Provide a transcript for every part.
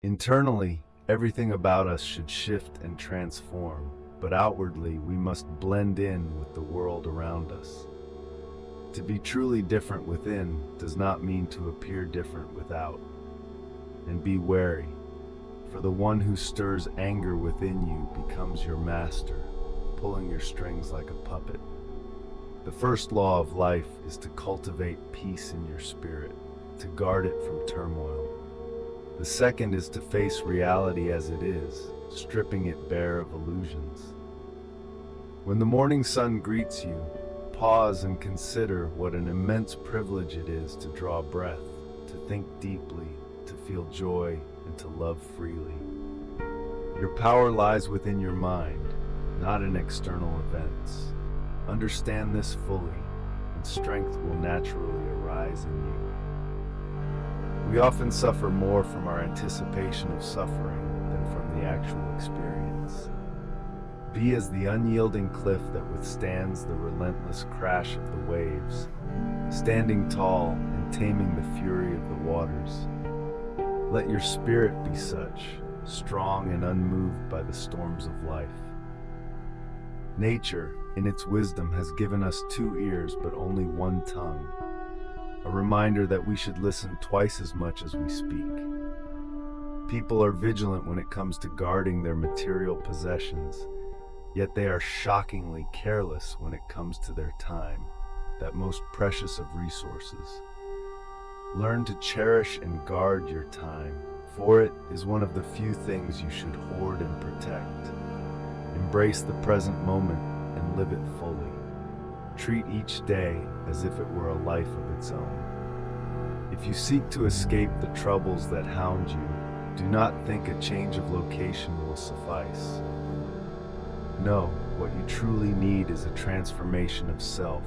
Internally, everything about us should shift and transform, but outwardly we must blend in with the world around us. To be truly different within does not mean to appear different without. And be wary, for the one who stirs anger within you becomes your master, pulling your strings like a puppet. The first law of life is to cultivate peace in your spirit, to guard it from turmoil. The second is to face reality as it is, stripping it bare of illusions. When the morning sun greets you, pause and consider what an immense privilege it is to draw breath, to think deeply, to feel joy, and to love freely. Your power lies within your mind, not in external events. Understand this fully, and strength will naturally arise in you. We often suffer more from our anticipation of suffering than from the actual experience. Be as the unyielding cliff that withstands the relentless crash of the waves, standing tall and taming the fury of the waters. Let your spirit be such, strong and unmoved by the storms of life. Nature, in its wisdom, has given us 2 ears but only 1 tongue, a reminder that we should listen twice as much as we speak. People are vigilant when it comes to guarding their material possessions, yet they are shockingly careless when it comes to their time, that most precious of resources. Learn to cherish and guard your time, for it is one of the few things you should hoard and protect. Embrace the present moment and live it fully. Treat each day as if it were a life of its own. If you seek to escape the troubles that hound you, do not think a change of location will suffice. No, what you truly need is a transformation of self,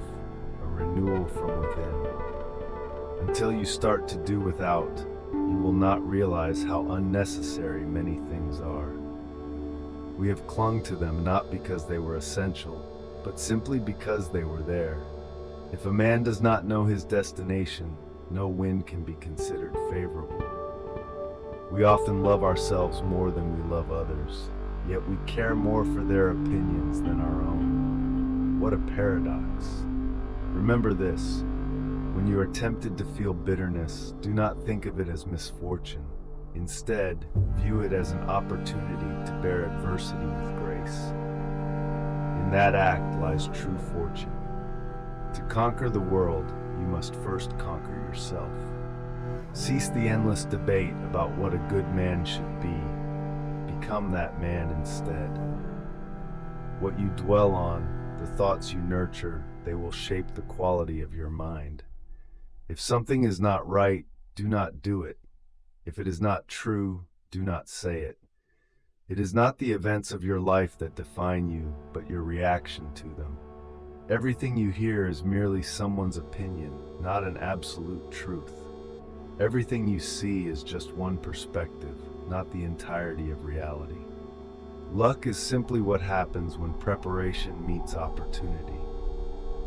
a renewal from within. Until you start to do without, you will not realize how unnecessary many things are. We have clung to them not because they were essential, but simply because they were there. If a man does not know his destination, no wind can be considered favorable. We often love ourselves more than we love others, yet we care more for their opinions than our own. What a paradox. Remember this: when you are tempted to feel bitterness, do not think of it as misfortune. Instead, view it as an opportunity to bear adversity with grace. In that act lies true fortune. To conquer the world, you must first conquer yourself. Cease the endless debate about what a good man should be. Become that man instead. What you dwell on, the thoughts you nurture, they will shape the quality of your mind. If something is not right, do not do it. If it is not true, do not say it. It is not the events of your life that define you, but your reaction to them. Everything you hear is merely someone's opinion, not an absolute truth. Everything you see is just one perspective, not the entirety of reality. Luck is simply what happens when preparation meets opportunity.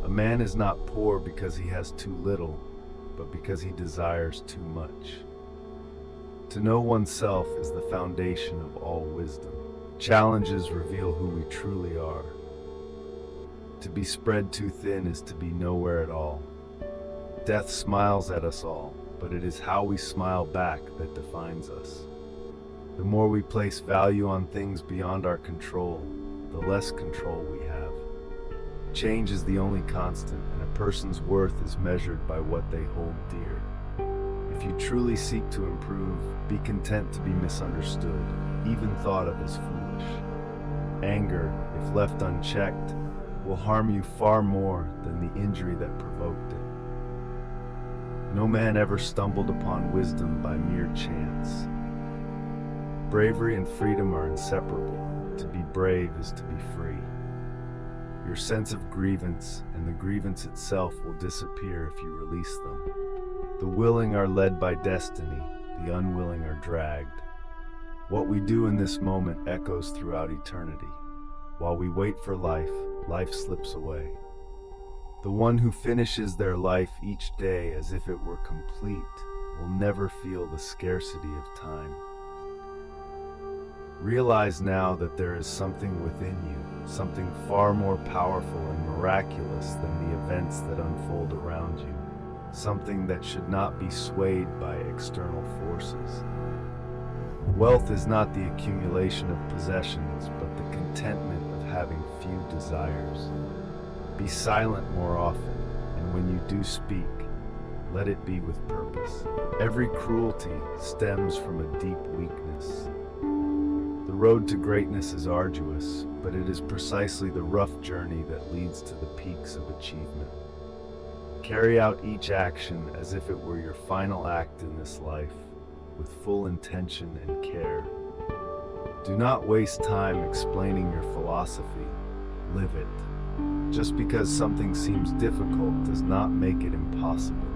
A man is not poor because he has too little, but because he desires too much. To know oneself is the foundation of all wisdom. Challenges reveal who we truly are. To be spread too thin is to be nowhere at all. Death smiles at us all, but it is how we smile back that defines us. The more we place value on things beyond our control, the less control we have. Change is the only constant, and a person's worth is measured by what they hold dear. If you truly seek to improve, be content to be misunderstood, even thought of as foolish. Anger, if left unchecked, will harm you far more than the injury that provoked it. No man ever stumbled upon wisdom by mere chance. Bravery and freedom are inseparable. To be brave is to be free. Your sense of grievance and the grievance itself will disappear if you release them. The willing are led by destiny, the unwilling are dragged. What we do in this moment echoes throughout eternity. While we wait for life, life slips away. The one who finishes their life each day as if it were complete will never feel the scarcity of time. Realize now that there is something within you, something far more powerful and miraculous than the events that unfold around you, something that should not be swayed by external forces. Wealth is not the accumulation of possessions, but the contentment of having few desires. Be silent more often, and when you do speak, let it be with purpose. Every cruelty stems from a deep weakness. The road to greatness is arduous, but it is precisely the rough journey that leads to the peaks of achievement. Carry out each action as if it were your final act in this life, with full intention and care. Do not waste time explaining your philosophy. Live it. Just because something seems difficult does not make it impossible.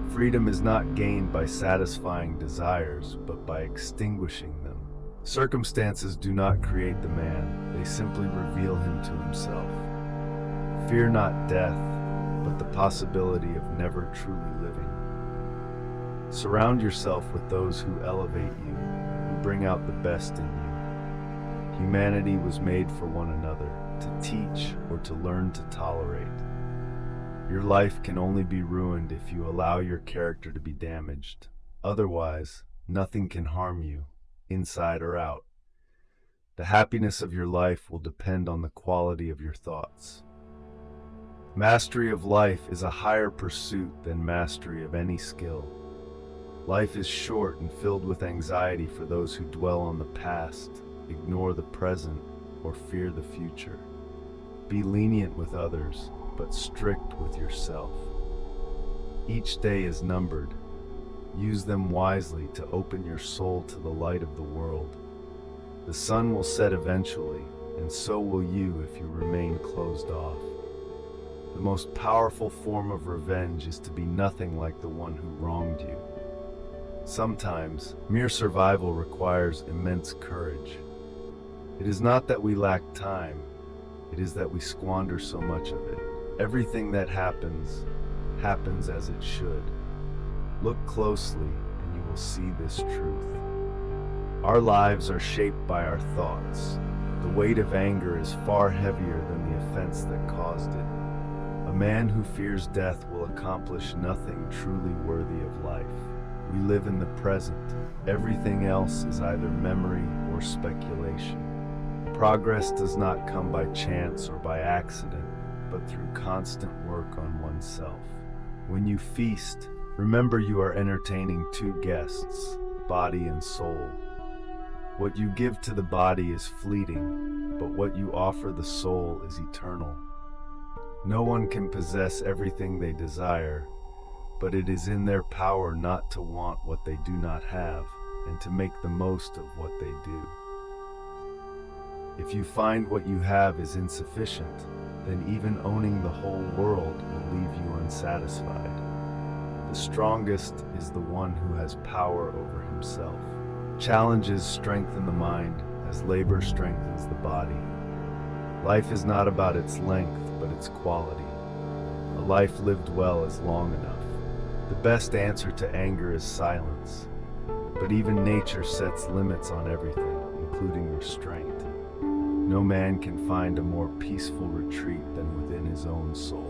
Freedom is not gained by satisfying desires, but by extinguishing them. Circumstances do not create the man, they simply reveal him to himself. Fear not death, but the possibility of never truly living. Surround yourself with those who elevate you, who bring out the best in you. Humanity was made for one another, to teach or to learn to tolerate. Your life can only be ruined if you allow your character to be damaged. Otherwise, nothing can harm you, inside or out. The happiness of your life will depend on the quality of your thoughts. Mastery of life is a higher pursuit than mastery of any skill. Life is short and filled with anxiety for those who dwell on the past, ignore the present, or fear the future. Be lenient with others, but strict with yourself. Each day is numbered. Use them wisely to open your soul to the light of the world. The sun will set eventually, and so will you if you remain closed off. The most powerful form of revenge is to be nothing like the one who wronged you. Sometimes, mere survival requires immense courage. It is not that we lack time, it is that we squander so much of it. Everything that happens, happens as it should. Look closely, and you will see this truth. Our lives are shaped by our thoughts. The weight of anger is far heavier than the offense that caused it. A man who fears death will accomplish nothing truly worthy of life. We live in the present. Everything else is either memory or speculation. Progress does not come by chance or by accident, but through constant work on oneself. When you feast, remember you are entertaining two guests, body and soul. What you give to the body is fleeting, but what you offer the soul is eternal. No one can possess everything they desire, but it is in their power not to want what they do not have, and to make the most of what they do. If you find what you have is insufficient, then even owning the whole world will leave you unsatisfied. The strongest is the one who has power over himself. Challenges strengthen the mind, as labor strengthens the body. Life is not about its length, but its quality. A life lived well is long enough. The best answer to anger is silence, but even nature sets limits on everything, including restraint. No man can find a more peaceful retreat than within his own soul.